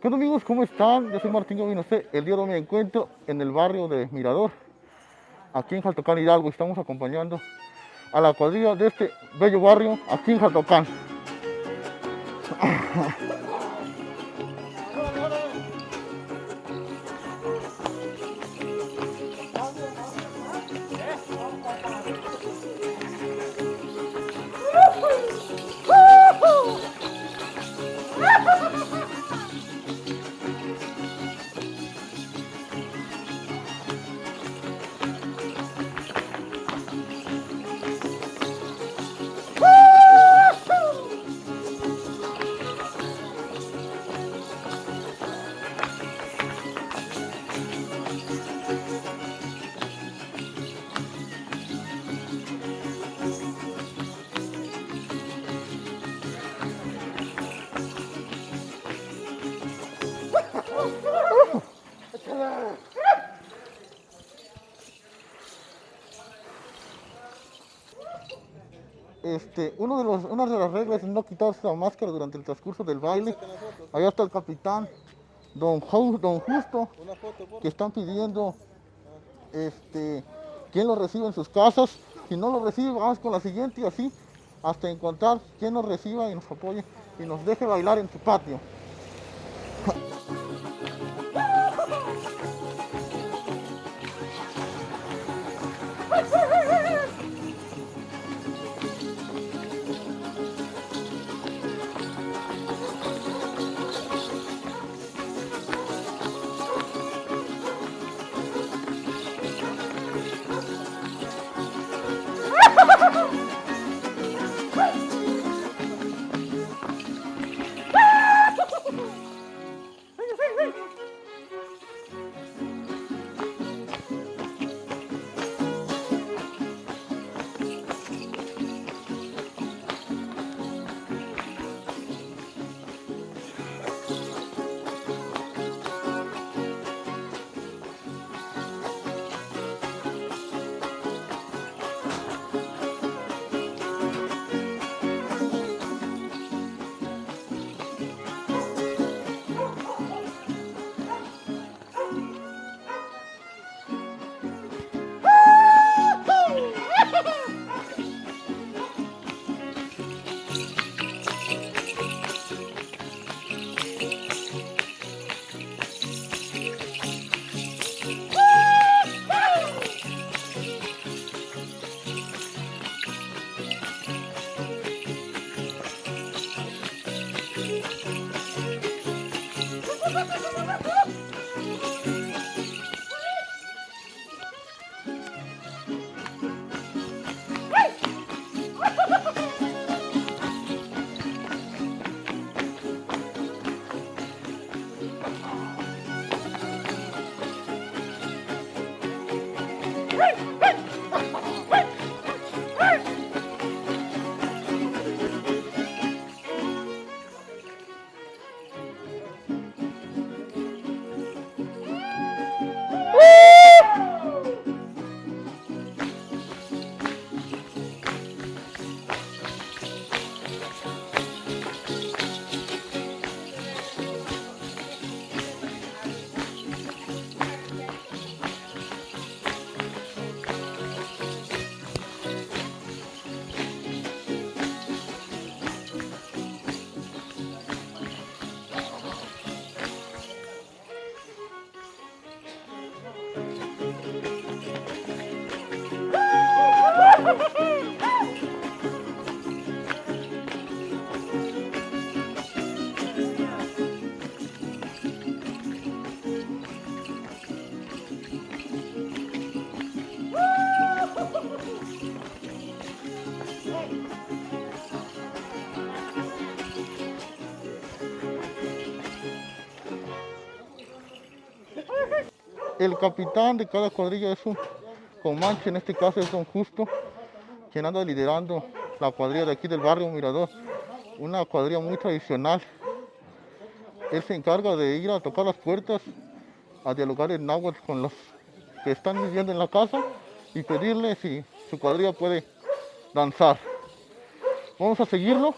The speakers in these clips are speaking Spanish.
¿Qué onda, amigos? ¿Cómo están? Yo soy Martín Gavino. El día de hoy me encuentro en el barrio de Mirador, aquí en Jaltocán, Hidalgo. Estamos acompañando a la cuadrilla de este bello barrio aquí en Jaltocán. Una de las reglas es no quitarse la máscara durante el transcurso del baile. Allá está el capitán, don Justo, que están pidiendo quién lo recibe en sus casas. Si no lo recibe, vamos con la siguiente y así hasta encontrar quien nos reciba y nos apoye y nos deje bailar en su patio. El capitán de cada cuadrilla es un comanche, en este caso es Don Justo, quien anda liderando la cuadrilla de aquí del barrio Mirador, una cuadrilla muy tradicional. Él se encarga de ir a tocar las puertas, a dialogar en náhuatl con los que están viviendo en la casa y pedirle si su cuadrilla puede danzar. Vamos a seguirlo.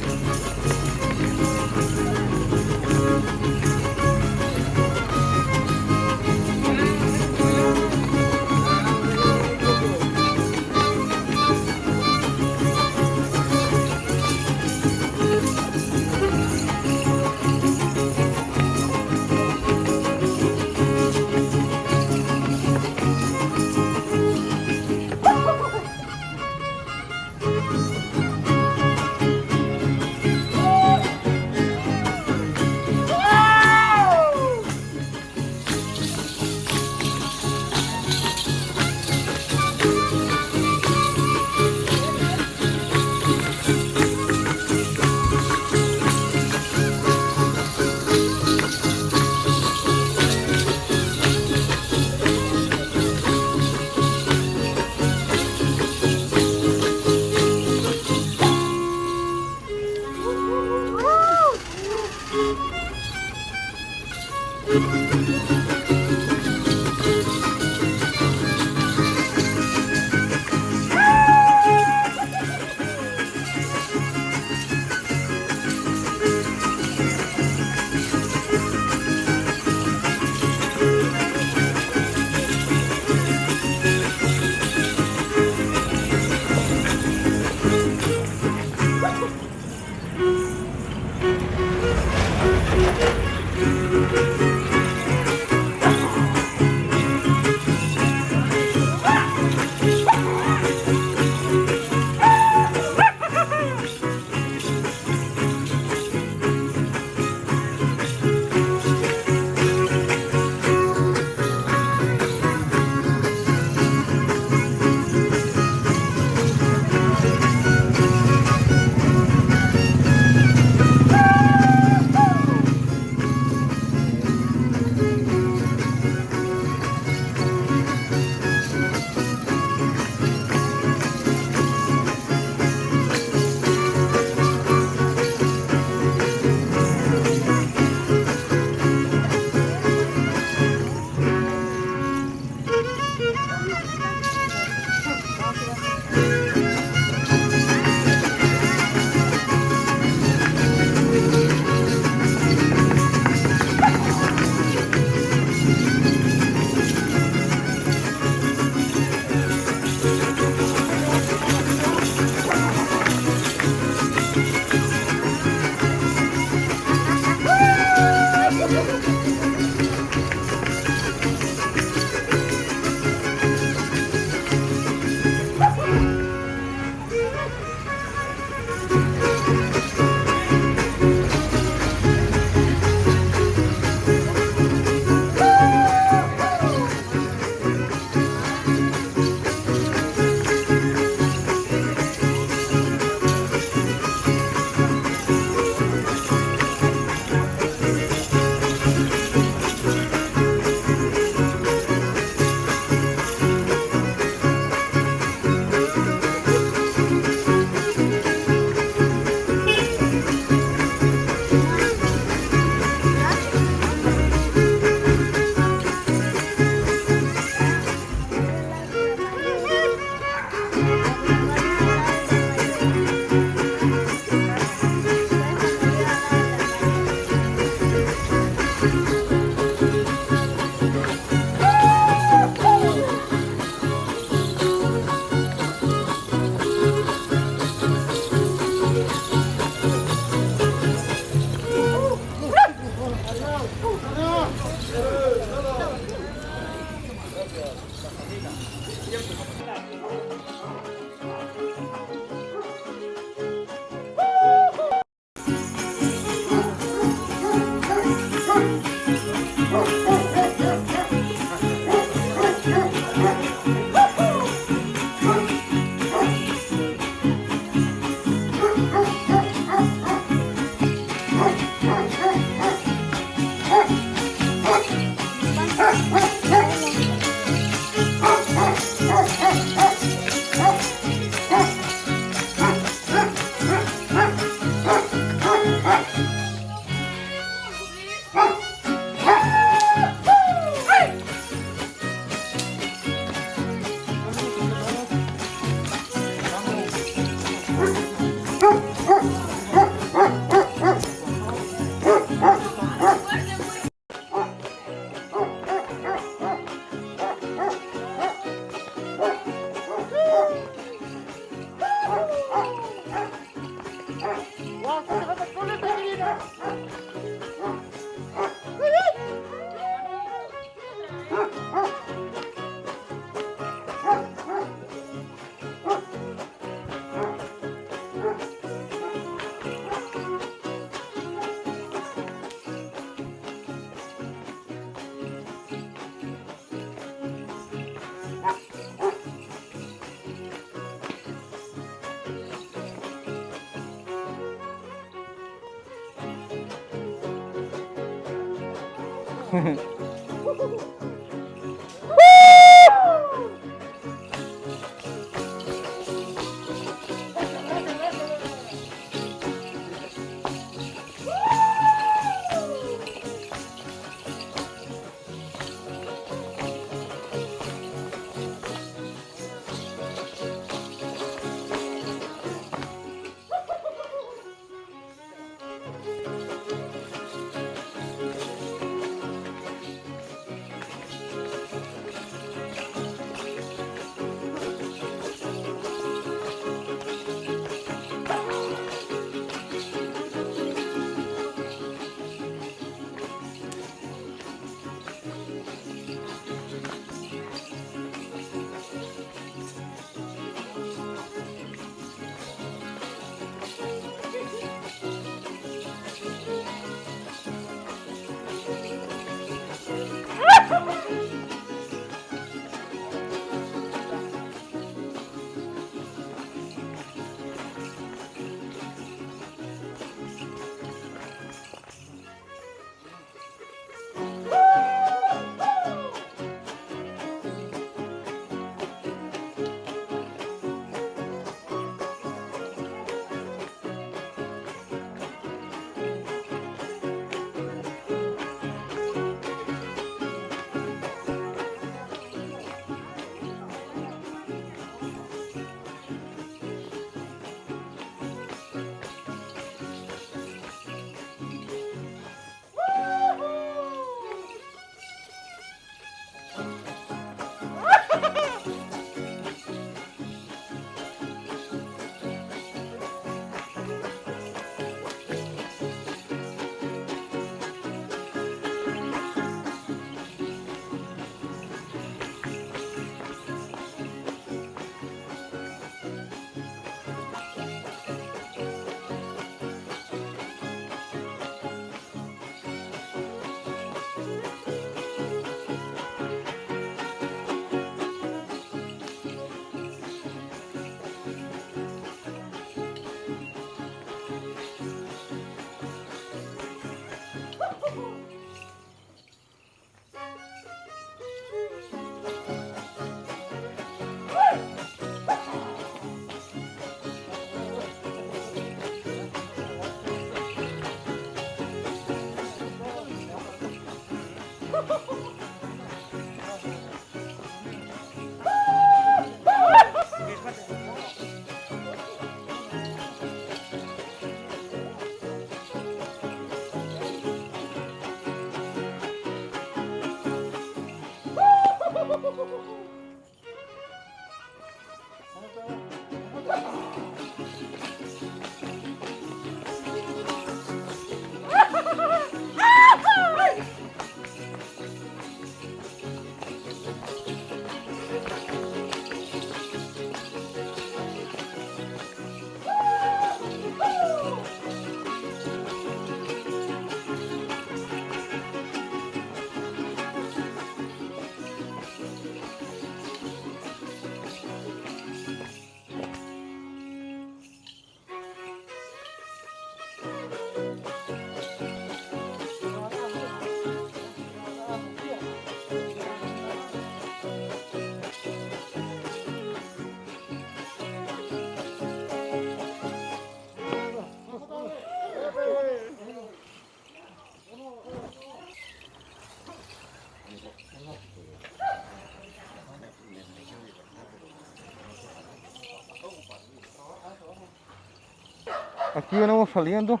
Aquí venimos saliendo,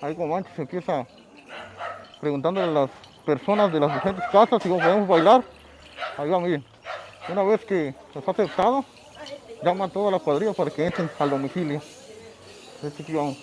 ahí como antes se empieza preguntándole a las personas de las diferentes casas si podemos bailar. Ahí va, miren, una vez que nos ha aceptado, llama a toda la cuadrilla para que entren al domicilio. Aquí vamos.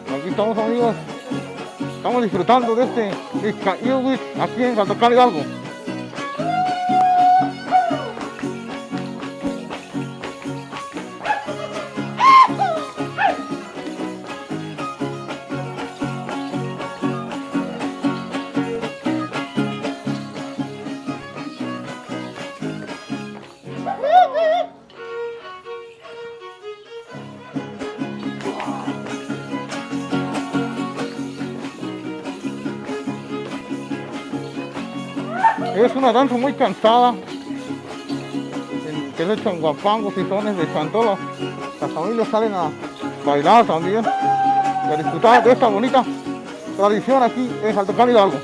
Aquí estamos, amigos. Estamos disfrutando de este Icaíhuitl aquí en Saltocán Hidalgo. Es una danza muy cansada, que se echan guapangos y sones de chantola. Las familias salen a bailar también y a disfrutar de esta bonita tradición aquí en Saltocán Hidalgo.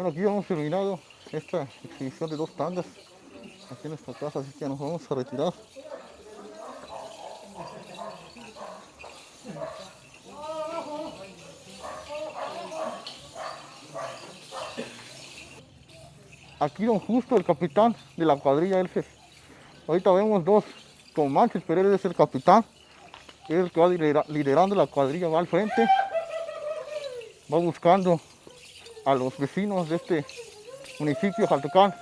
Bueno, aquí hemos terminado esta exhibición de 2 tandas aquí en nuestra casa, así que ya nos vamos a retirar. Aquí don Justo, el capitán de la cuadrilla, ahorita vemos 2 comanches, pero él es el capitán, él es el que va liderando la cuadrilla, va al frente, va buscando a los vecinos de este municipio, Jaltocán,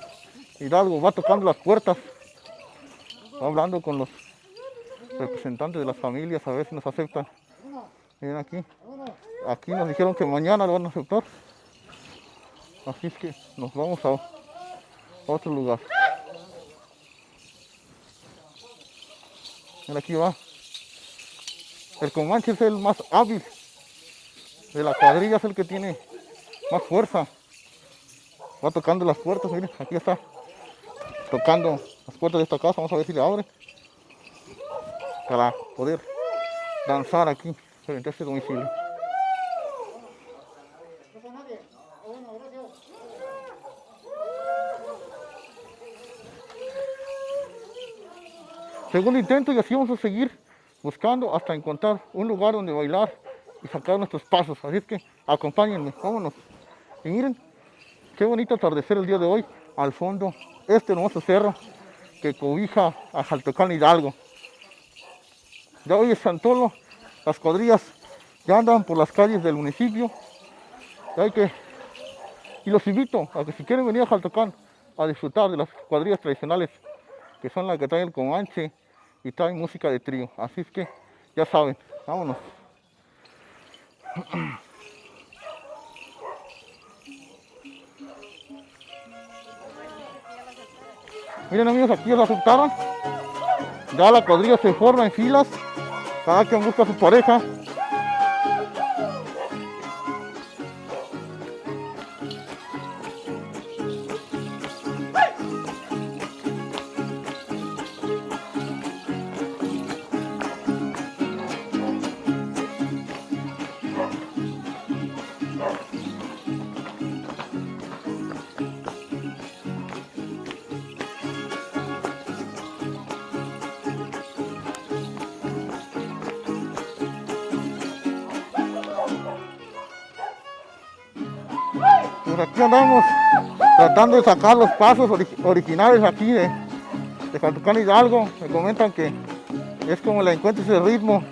Hidalgo, va tocando las puertas, va hablando con los representantes de las familias a ver si nos aceptan. Miren aquí nos dijeron que mañana lo van a aceptar, así es que nos vamos a otro lugar. Miren, aquí va. El Comanche es el más hábil de la cuadrilla, es el que tiene más fuerza. Va tocando las puertas, miren, aquí está tocando las puertas de esta casa. Vamos a ver si le abre para poder danzar aquí frente a este domicilio. Segundo intento, y así vamos a seguir buscando hasta encontrar un lugar donde bailar y sacar nuestros pasos. Así es que acompáñenme, vámonos. Y miren qué bonito atardecer el día de hoy. Al fondo, este hermoso cerro que cobija a Jaltocán, Hidalgo. Ya hoy es Santolo, las cuadrillas ya andan por las calles del municipio. Y los invito a que si quieren venir a Jaltocán a disfrutar de las cuadrillas tradicionales, que son las que traen el Comanche y traen música de trío. Así es que ya saben, vámonos. Miren amigos, aquí ya lo aceptaron. Ya la cuadrilla se forma en filas. Cada quien busca a su pareja. Pues aquí andamos tratando de sacar los pasos originales aquí de Jaltocán, Hidalgo. Me comentan que es como le encuentro ese ritmo.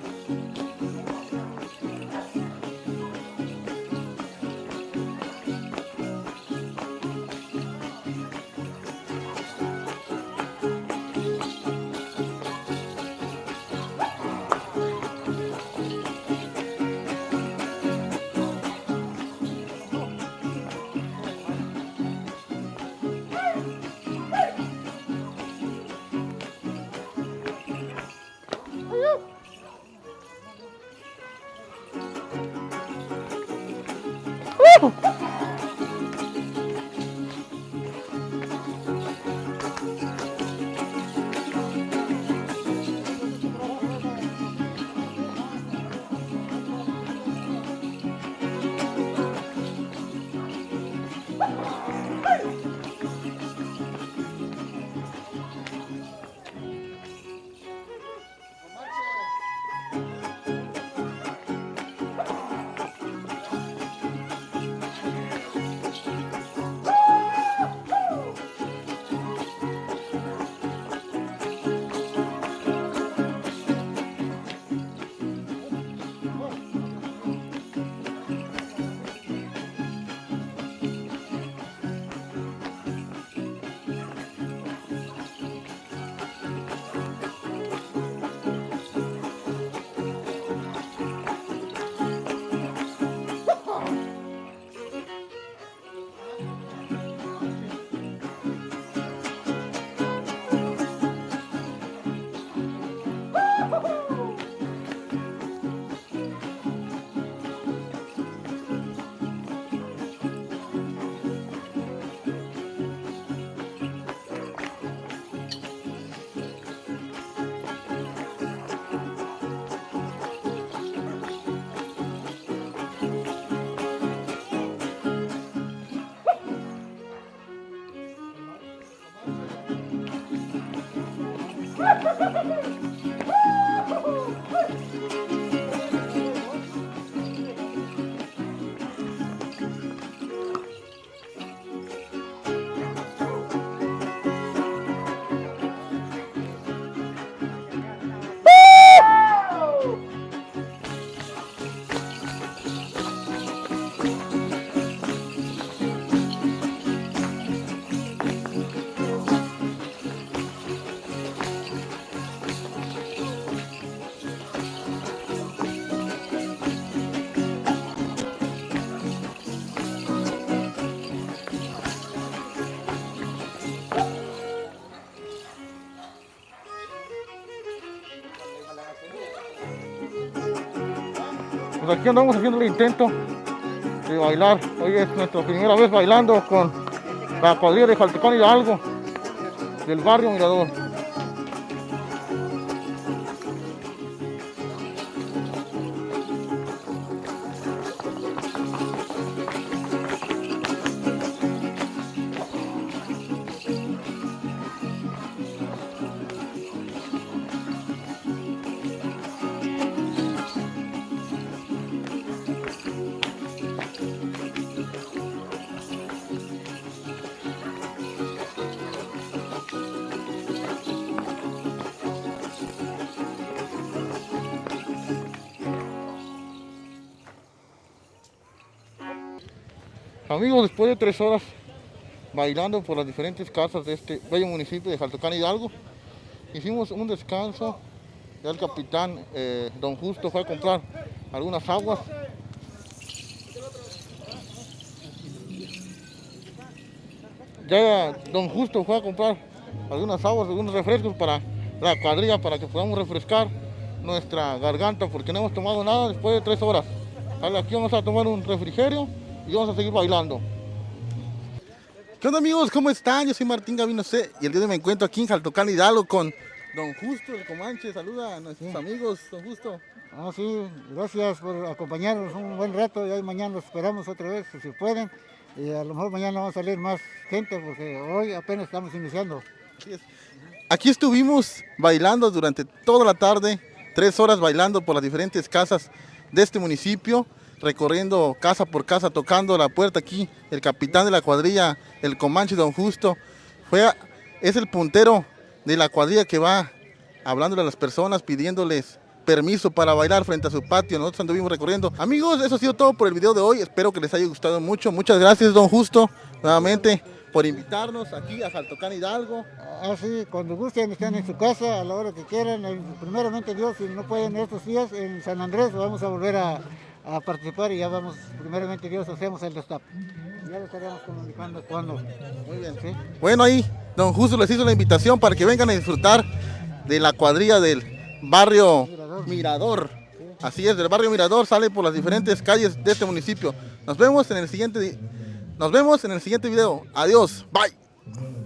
Pues aquí andamos haciendo el intento de bailar. Hoy es nuestra primera vez bailando con la cuadrilla de Jaltecán Hidalgo del barrio Mirador. Amigos, después de 3 horas bailando por las diferentes casas de este bello municipio de Jaltecán Hidalgo, hicimos un descanso. Ya el capitán Don Justo fue a comprar algunas aguas. Ya Don Justo fue a comprar algunas aguas, algunos refrescos para la cuadrilla, para que podamos refrescar nuestra garganta, porque no hemos tomado nada después de 3 horas. Aquí vamos a tomar un refrigerio y vamos a seguir bailando. ¿Qué onda, amigos? ¿Cómo están? Yo soy Martín Gavino C y el día de hoy me encuentro aquí en Jaltecán Hidalgo con Don Justo el Comanche. Saluda a nuestros amigos, Don Justo. Sí, gracias por acompañarnos un buen rato. Y ahí mañana los esperamos otra vez, si pueden. Y a lo mejor mañana va a salir más gente porque hoy apenas estamos iniciando. Así es. Aquí estuvimos bailando durante toda la tarde, 3 horas bailando por las diferentes casas de este municipio, recorriendo casa por casa, tocando la puerta aquí. El capitán de la cuadrilla, el Comanche Don Justo, es el puntero de la cuadrilla que va hablándole a las personas, pidiéndoles permiso para bailar frente a su patio. Nosotros anduvimos recorriendo. Amigos, eso ha sido todo por el video de hoy. Espero que les haya gustado mucho. Muchas gracias, Don Justo, nuevamente por invitarnos aquí a Jaltecán Hidalgo. Sí, cuando gusten, estén en su casa a la hora que quieran. Primeramente Dios, si no pueden estos días, en San Andrés vamos a volver a participar y ya vamos, primeramente Dios, hacemos el destape. Ya lo estaremos comunicando cuando. Muy bien, ¿sí? Bueno, ahí Don Justo les hizo la invitación para que vengan a disfrutar de la cuadrilla del barrio Mirador. Sí. Así es, del barrio Mirador, sale por las diferentes calles de este municipio. Nos vemos en el siguiente video. Adiós, bye.